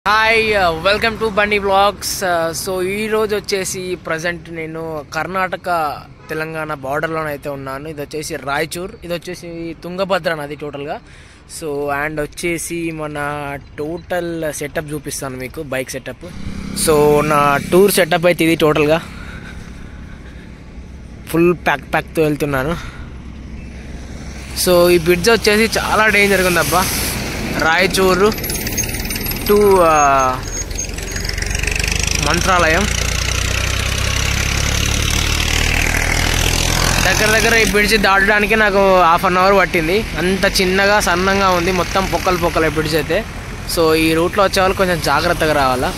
Hi welcome to బండి blogs. So ఈరోజు వచ్చేసి ప్రజెంట్ నేను కర్ణాటక తెలంగాణ బార్డర్లోనైతే ఉన్నాను. ఇది వచ్చేసి రాయచూర్, ఇది వచ్చేసి తుంగభద్ర నది టోటల్గా. సో అండ్ వచ్చేసి మన టోటల్ సెటప్ చూపిస్తాను మీకు, బైక్ సెటప్. సో నా టూర్ సెటప్ అయితే ఇది టోటల్గా ఫుల్ ప్యాక్తో వెళ్తున్నాను. సో ఈ బ్రిడ్జ్ వచ్చేసి చాలా డేంజర్గా ఉంది అబ్బా. రాయచూరు టు మంత్రాలయం దగ్గర ఈ బ్రిడ్జ్ దాటడానికి నాకు ½ అవర్ పట్టింది. అంత చిన్నగా సన్నంగా ఉంది, మొత్తం పొక్కలు బ్రిడ్జ్ అయితే. సో ఈ రూట్లో వచ్చే వాళ్ళు కొంచెం జాగ్రత్తగా రావాలా.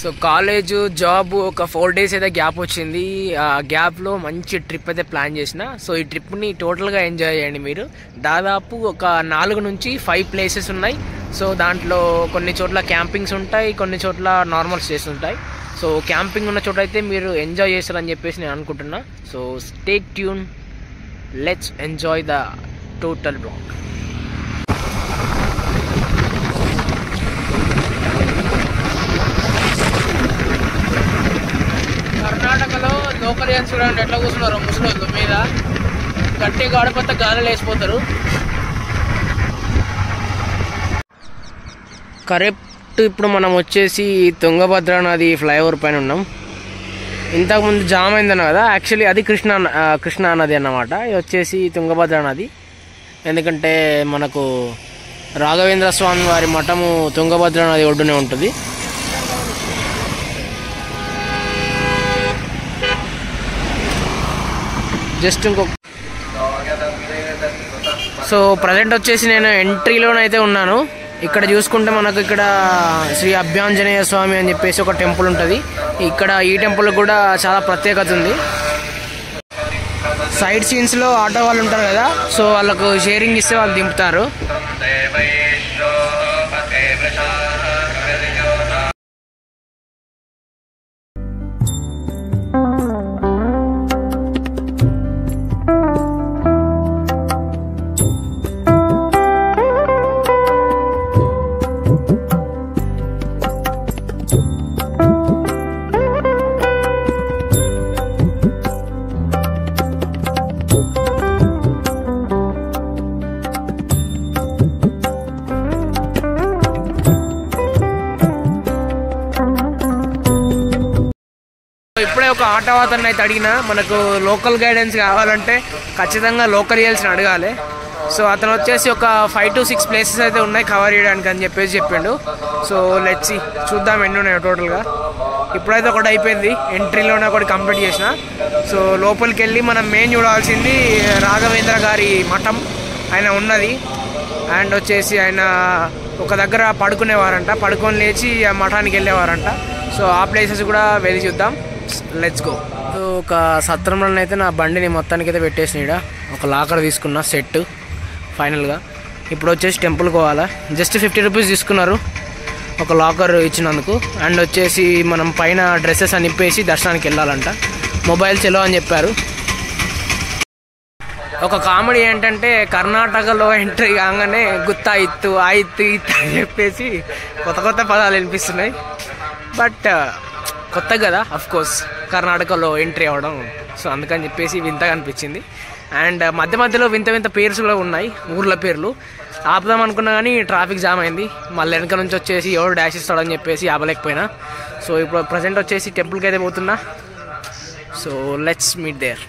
సో కాలేజు జాబ్ ఒక 4 days అయితే గ్యాప్ వచ్చింది. ఆ గ్యాప్లో మంచి ట్రిప్ అయితే ప్లాన్ చేసిన. సో ఈ ట్రిప్ని టోటల్గా ఎంజాయ్ చేయండి మీరు. దాదాపు ఒక 4 నుంచి 5 ప్లేసెస్ ఉన్నాయి. సో దాంట్లో కొన్ని చోట్ల క్యాంపింగ్స్ ఉంటాయి, కొన్ని చోట్ల నార్మల్ స్టేస్ ఉంటాయి. సో క్యాంపింగ్ ఉన్న చోట అయితే మీరు ఎంజాయ్ చేస్తారని చెప్పేసి నేను అనుకుంటున్నా. So stay tune, let's enjoy the total blog. కర్ణాటకలో లోకలియన్స్ చూడండి ఎట్లా కూర్చున్నారు ముసలోళ్ళు మీద. గట్టి గాడిపోతే గాలిలో వేసిపోతారు. కరెక్ట్ ఇప్పుడు మనం వచ్చేసి తుంగభద్ర నది ఫ్లైఓవర్ పైన ఉన్నాం. ఇంతకుముందు జామ్ అయిందన్న కదా, యాక్చువల్లీ అది కృష్ణా నది అన్నమాట. ఇది వచ్చేసి తుంగభద్ర నది. ఎందుకంటే మనకు రాఘవేంద్ర స్వామి వారి మఠము తుంగభద్ర నది ఒడ్డునే ఉంటుంది. జస్ట్ సో ప్రజెంట్ వచ్చేసి నేను ఎంట్రీలోనైతే ఉన్నాను. ఇక్కడ చూసుకుంటే మనకు ఇక్కడ శ్రీ అభ్యాంజనేయ స్వామి అని చెప్పేసి ఒక టెంపుల్ ఉంటుంది. ఇక్కడ ఈ టెంపుల్ కూడా చాలా ప్రత్యేకత ఉంది. సైడ్ సీన్స్లో ఆటో వాళ్ళు ఉంటారు కదా, సో వాళ్ళకు షేరింగ్ ఇస్తే వాళ్ళు దింపుతారు. ఇప్పుడే ఒక ఆటో అతన్ని అయితే అడిగినా, మనకు లోకల్ గైడెన్స్ కావాలంటే ఖచ్చితంగా లోకలియల్స్ని అడగాలి. సో అతను వచ్చేసి ఒక 5 to 6 ప్లేసెస్ అయితే ఉన్నాయి కవర్ చేయడానికి అని చెప్పేసి చెప్పిండు. సో లెట్స్ చూద్దాం ఎన్ని ఉన్నాయో టోటల్గా. ఇప్పుడైతే ఒకటి అయిపోయింది, ఎంట్రీలోనే ఒకటి కంప్లీట్ చేసిన. సో లోపలికి వెళ్ళి మనం మెయిన్ చూడాల్సింది రాఘవేంద్ర గారి మఠం ఆయన ఉన్నది. అండ్ వచ్చేసి ఆయన ఒక దగ్గర పడుకునేవారంట, పడుకొని లేచి ఆ మఠానికి వెళ్ళేవారంట. సో ఆ ప్లేసెస్ కూడా వెళ్ళి చూద్దాం. Let's go. ఒక సత్రంలో అయితే నా బండిని మొత్తానికి అయితే పెట్టేసిన. ఒక లాకర్ తీసుకున్నా సెట్ ఫైనల్గా. ఇప్పుడు వచ్చేసి టెంపుల్కి పోవాలా. జస్ట్ 50 రూపీస్ తీసుకున్నారు ఒక లాకర్ ఇచ్చినందుకు. అండ్ వచ్చేసి మనం పైన డ్రెస్సెస్ అని ఇప్పేసి దర్శనానికి వెళ్ళాలంట. మొబైల్స్ ఎలా అని చెప్పారు. ఒక కామెడీ ఏంటంటే కర్ణాటకలో ఎంట్రీ కాగానే గుత్తా ఇత్తు ఆయిత్తు ఇత్తు అని చెప్పేసి కొత్త పదాలు వినిపిస్తున్నాయి. బట్ కొత్త కదా అఫ్కోర్స్ కర్ణాటకలో ఎంట్రీ అవ్వడం. సో అందుకని చెప్పేసి వింతగా అనిపించింది. అండ్ మధ్యలో వింత పేర్స్ కూడా ఉన్నాయి, ఊర్ల పేర్లు. ఆపుదాం అనుకున్నా కానీ ట్రాఫిక్ జామ్ అయింది. మళ్ళీ వెనక నుంచి వచ్చేసి ఎవరు డాష్ ఇస్తాడని చెప్పేసి ఆపలేకపోయినా. సో ఇప్పుడు ప్రజెంట్ వచ్చేసి టెంపుల్కి అయితే పోతున్నా. So let's meet there.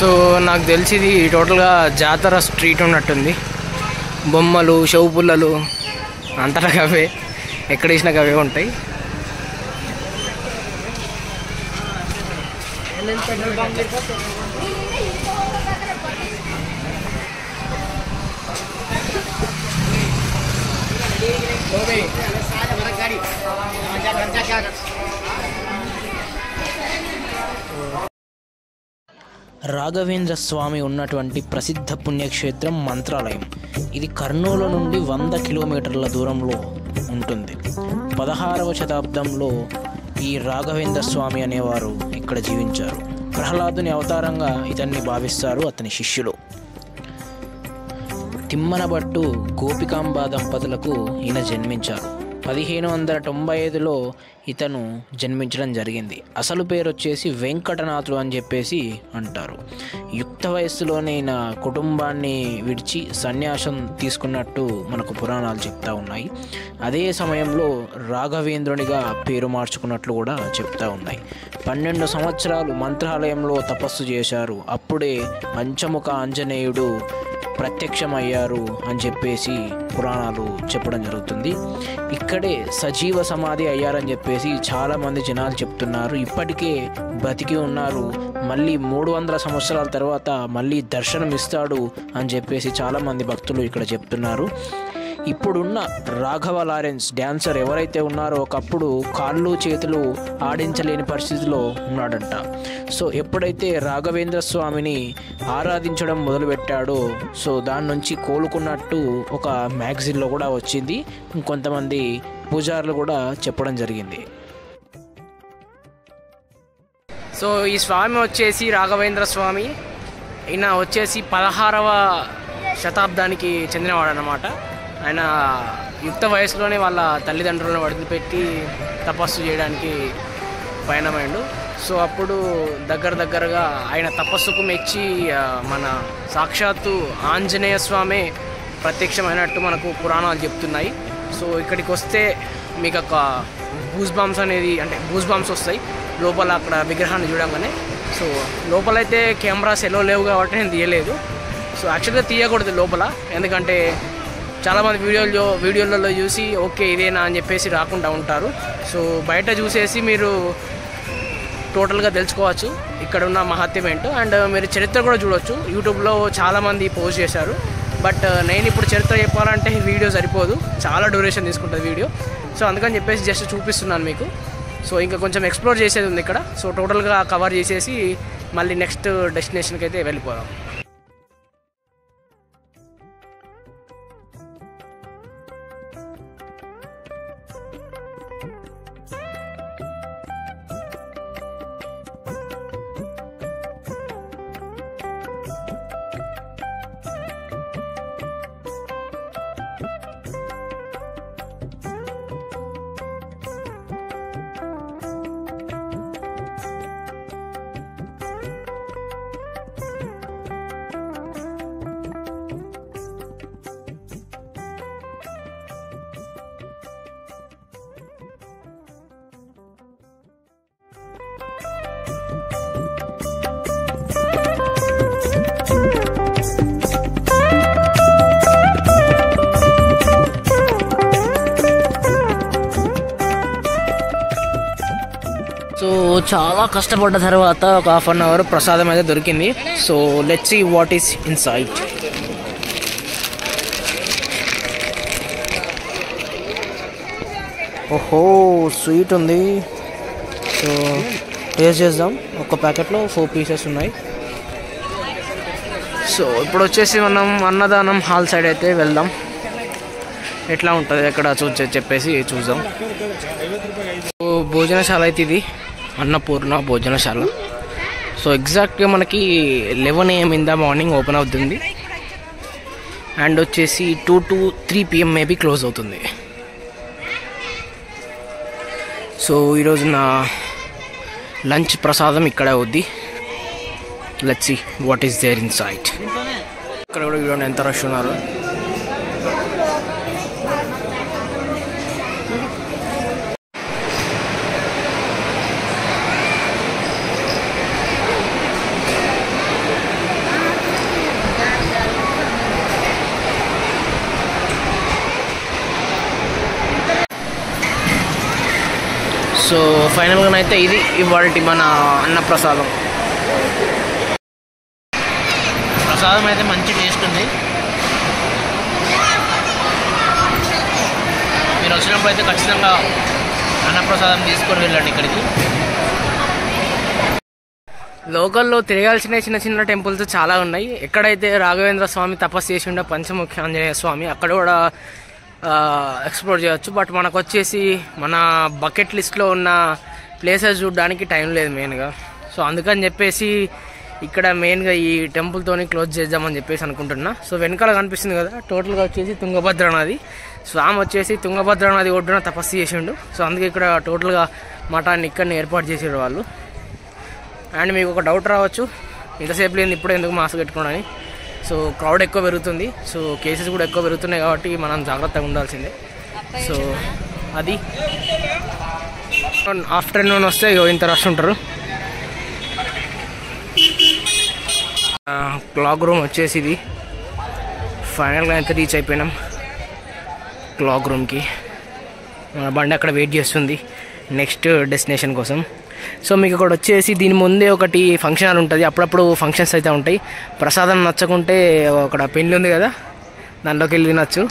So నాకు తెలిసింది టోటల్గా జాతర స్ట్రీట్ ఉన్నట్టుంది. బొమ్మలు, షో పుల్లలు అంతటా అవే, ఎక్కడ వేసినా అవే ఉంటాయి. రాఘవేంద్ర స్వామి ఉన్నటువంటి ప్రసిద్ధ పుణ్యక్షేత్రం మంత్రాలయం. ఇది కర్నూలు నుండి 100 కిలోమీటర్ల దూరంలో ఉంటుంది. 16వ శతాబ్దంలో ఈ రాఘవేంద్ర స్వామి అనేవారు ఇక్కడ జీవించారు. ప్రహ్లాదుని అవతారంగా ఇతన్ని భావిస్తారు అతని శిష్యులు. తిమ్మనబట్టు గోపికాంబ దంపతులకు ఈయన జన్మించారు. 1595లో ఇతను జన్మించడం జరిగింది. అసలు పేరు వచ్చేసి వెంకటనాథుడు అని చెప్పేసి అంటారు. యుక్త వయస్సులోనే ఈయన కుటుంబాన్ని విడిచి సన్యాసం తీసుకున్నట్టు మనకు పురాణాలు చెప్తా ఉన్నాయి. అదే సమయంలో రాఘవేంద్రునిగా పేరు మార్చుకున్నట్లు కూడా చెప్తా ఉన్నాయి. 12 సంవత్సరాలు మంత్రాలయంలో తపస్సు చేశారు. అప్పుడే పంచముఖ ఆంజనేయుడు ప్రత్యక్షమయ్యారు అని చెప్పేసి పురాణాలు చెప్పడం జరుగుతుంది. ఇక్కడే సజీవ సమాధి అయ్యారని చెప్పేసి చాలామంది జనాలు చెప్తున్నారు. ఇప్పటికే బతికి ఉన్నారు. మళ్ళీ 300 సంవత్సరాల తర్వాత మళ్ళీ దర్శనం ఇస్తాడు అని చెప్పేసి చాలామంది భక్తులు ఇక్కడ చెప్తున్నారు. ఇప్పుడున్న రాఘవ లారెన్స్ డ్యాన్సర్ ఎవరైతే ఉన్నారో ఒకప్పుడు కాళ్ళు చేతులు ఆడించలేని పరిస్థితిలో ఉన్నాడంట. సో ఎప్పుడైతే రాఘవేంద్ర స్వామిని ఆరాధించడం మొదలుపెట్టాడో సో దాని నుంచి కోలుకున్నట్టు ఒక మ్యాగజైన్లో కూడా వచ్చింది. ఇంకొంతమంది పూజారులు కూడా చెప్పడం జరిగింది. సో ఈ స్వామి వచ్చేసి రాఘవేంద్ర స్వామి, ఈయన వచ్చేసి 16వ శతాబ్దానికి చెందినవాడు అన్నమాట. ఆయన యుక్త వయసులోనే వాళ్ళ తల్లిదండ్రులను వదిలిపెట్టి తపస్సు చేయడానికి పయనమైండు. సో అప్పుడు దగ్గరగా ఆయన తపస్సుకు మెచ్చి మన సాక్షాత్తు ఆంజనేయ స్వామి ప్రత్యక్షమైనట్టు మనకు పురాణాలు చెప్తున్నాయి. సో ఇక్కడికి వస్తే మీకు ఒక గూస్ బంప్స్ వస్తాయి లోపల అక్కడ విగ్రహాన్ని చూడంగానే. సో లోపలైతే కెమెరాస్ ఎల్లో లేవు కాబట్టి నేను తీయలేదు. సో యాక్చువల్గా తీయకూడదు లోపల, ఎందుకంటే చాలామంది వీడియోలలో చూసి ఓకే ఇదేనా అని చెప్పేసి రాకుండా ఉంటారు. సో బయట చూసేసి మీరు టోటల్గా తెలుసుకోవచ్చు ఇక్కడ ఉన్న మహత్యం ఏంటో. అండ్ మీరు చరిత్ర కూడా చూడవచ్చు. యూట్యూబ్లో చాలామంది పోస్ట్ చేశారు. బట్ నేను ఇప్పుడు చరిత్ర చెప్పాలంటే వీడియో సరిపోదు, చాలా డ్యూరేషన్ తీసుకుంటుంది వీడియో. సో అందుకని చెప్పేసి జస్ట్ చూపిస్తున్నాను మీకు. సో ఇంకా కొంచెం ఎక్స్ప్లోర్ చేసేది ఉంది ఇక్కడ. సో టోటల్గా కవర్ చేసేసి మళ్ళీ నెక్స్ట్ డెస్టినేషన్కి అయితే వెళ్ళిపోదాం. సో చాలా కష్టపడ్డ తర్వాత ఒక ½ అన్ అవర్ ప్రసాదం అయితే దొరికింది. So let's see what is inside. ఓహో స్వీట్ ఉంది. సో టేస్ట్ చేద్దాం. ఒక ప్యాకెట్లో 4 పీసెస్ ఉన్నాయి. సో ఇప్పుడు వచ్చేసి మనం అన్నదానం హాల్ సైడ్ అయితే వెళ్దాం. ఎట్లా ఉంటుంది ఎక్కడ చెప్పేసి చూద్దాం. సో భోజనశాల అయితే ఇది అన్నపూర్ణ భోజనశాల. సో ఎగ్జాక్ట్గా మనకి 11 AM in the morning open అవుతుంది. అండ్ వచ్చేసి 2 to 3 PM మేబీ క్లోజ్ అవుతుంది. సో ఈరోజు నా లంచ్ ప్రసాదం ఇక్కడే అవుద్ది. Let's see what is there inside. ఇక్కడ కూడా చూడండి ఎంత రష్ ఉన్నారు. సో ఫైనల్గా అయితే ఇది ఇవాల్టి మన అన్నప్రసాదం. ప్రసాదం అయితే మంచి టేస్ట్ ఉంది. మీరు వచ్చినప్పుడు అయితే ఖచ్చితంగా అన్నప్రసాదం తీసుకొని వెళ్ళండి ఇక్కడికి. లోకల్లో తిరగాల్సిన చిన్న టెంపుల్స్ చాలా ఉన్నాయి. ఎక్కడైతే రాఘవేంద్ర స్వామి తపస్సు చేసి ఉండే పంచముఖ ఆంజనేయ స్వామి అక్కడ కూడా ఎక్స్ప్లోర్ చేయవచ్చు. బట్ మనకు వచ్చేసి మన బకెట్ లిస్ట్లో ఉన్న ప్లేసెస్ చూడడానికి టైం లేదు మెయిన్గా. సో అందుకని చెప్పేసి ఇక్కడ మెయిన్గా ఈ టెంపుల్తోని క్లోజ్ చేద్దామని చెప్పేసి అనుకుంటున్నా. సో వెనకాల కనిపిస్తుంది కదా, టోటల్గా వచ్చేసి తుంగభద్ర నది. స్వామి వచ్చేసి తుంగభద్ర నది ఒడ్డున తపస్సు చేసిండు. సో అందుకే ఇక్కడ టోటల్గా మఠాన్ని ఇక్కడనే ఏర్పాటు చేసారు వాళ్ళు. అండ్ మీకు ఒక డౌట్ రావచ్చు, ఇంతసేపు లేదు ఇప్పుడు ఎందుకు మాస్క్ పెట్టుకోవడానికి. సో క్రౌడ్ ఎక్కువ పెరుగుతుంది, సో కేసెస్ కూడా ఎక్కువ పెరుగుతున్నాయి కాబట్టి మనం జాగ్రత్తగా ఉండాల్సిందే. సో అది ఆఫ్టర్నూన్ వస్తే ఇంత రష్ ఉంటారు. క్లాక్ రూమ్ వచ్చేసి ఇది ఫైనల్గా ఎంత రీచ్ అయిపోయినాం క్లాక్ రూమ్కి. మన బండి అక్కడ వెయిట్ చేస్తుంది నెక్స్ట్ డెస్టినేషన్ కోసం. సో మీకు ఇక్కడ వచ్చేసి దీని ముందే ఒకటి ఫంక్షన్ హాల్ ఉంటుంది, అప్పుడప్పుడు ఫంక్షన్స్ అయితే ఉంటాయి. ప్రసాదం నచ్చకుంటే అక్కడ పెళ్ళి ఉంది కదా, దాంట్లోకి వెళ్ళి తినచ్చు.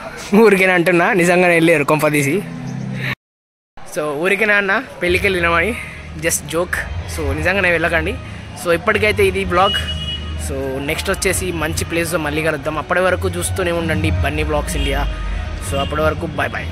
ఊరికేనా అంటున్నా, నిజంగానే వెళ్ళారు కొంపదీసి. సో ఊరికేనా అన్న పెళ్ళికి వెళ్ళినామని, జస్ట్ జోక్. సో నిజంగానే వెళ్ళకండి. సో ఇప్పటికైతే ఇది బ్లాగ్. సో నెక్స్ట్ వచ్చేసి మంచి ప్లేస్లో మళ్ళీ కలుద్దాం. అప్పటి వరకు చూస్తూనే ఉండండి బన్నీ బ్లాగ్స్ ఇండియా. సో అప్పటి వరకు బాయ్ బాయ్.